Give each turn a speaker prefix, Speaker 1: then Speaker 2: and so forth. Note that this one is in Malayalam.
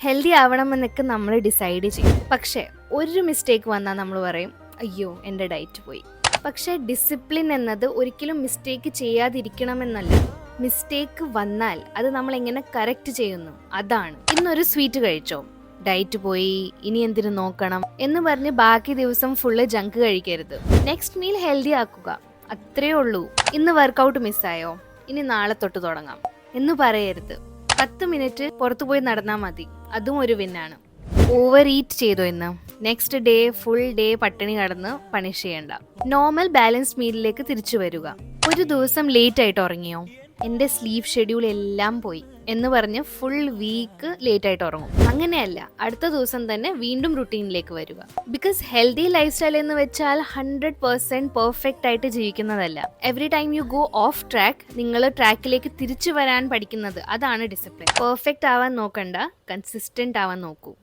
Speaker 1: ഹെൽത്തി ആവണമെന്നൊക്കെ നമ്മൾ ഡിസൈഡ് ചെയ്യും. പക്ഷേ ഒരു മിസ്റ്റേക്ക് വന്നാൽ നമ്മൾ പറയും അയ്യോ എൻ്റെ ഡയറ്റ് പോയി. പക്ഷേ ഡിസിപ്ലിൻ എന്നത് ഒരിക്കലും മിസ്റ്റേക്ക് ചെയ്യാതിരിക്കണമെന്നല്ല. മിസ്റ്റേക്ക് വന്നാൽ അത് നമ്മൾ എങ്ങനെ കറക്റ്റ് ചെയ്യുന്നു അതാണ്. ഇന്നൊരു സ്വീറ്റ് കഴിച്ചോ, ഡയറ്റ് പോയി, ഇനി എന്തിനു നോക്കണം എന്ന് പറഞ്ഞ് ബാക്കി ദിവസം ഫുള്ള് ജങ്ക് കഴിക്കരുത്. നെക്സ്റ്റ് മീൽ ഹെൽത്തി ആക്കുക, അത്രേ ഉള്ളൂ. ഇന്ന് വർക്കൗട്ട് മിസ്സായോ, ഇനി നാളെ തൊട്ട് തുടങ്ങാം എന്ന് പറയരുത്. 10 മിനിറ്റ് പുറത്തു പോയി നടന്നാൽ മതി, അതും ഒരു വിന്നാണ്. ഓവർ ഈറ്റ് ചെയ്തോ ഇന്ന്, നെക്സ്റ്റ് ഡേ ഫുൾ ഡേ പട്ടിണി കടന്ന് പണിഷ് ചെയ്യണ്ട. നോർമൽ ബാലൻസ് മീലിലേക്ക് തിരിച്ചു വരിക. ഒരു ദിവസം ലേറ്റ് ആയിട്ട് ഉറങ്ങിയോ, എൻ്റെ സ്ലീപ്പ് ഷെഡ്യൂൾ എല്ലാം പോയി എന്ന് പറഞ്ഞ് ഫുൾ വീക്ക് ലേറ്റ് ആയിട്ട് ഉറങ്ങും. അങ്ങനെയല്ല, അടുത്ത ദിവസം തന്നെ വീണ്ടും റുട്ടീനിലേക്ക് വരിക. ബിക്കോസ് ഹെൽത്തി ലൈഫ് സ്റ്റൈൽ എന്ന് വെച്ചാൽ 100% പെർഫെക്റ്റ് ആയിട്ട് ജീവിക്കുന്നതല്ല. Every time you go off track, നിങ്ങൾ ട്രാക്കിലേക്ക് തിരിച്ചു വരാൻ പഠിക്കുന്നത്, അതാണ് ഡിസിപ്ലിൻ. പെർഫെക്റ്റ് ആവാൻ നോക്കണ്ട, കൺസിസ്റ്റന്റ് ആവാൻ നോക്കൂ.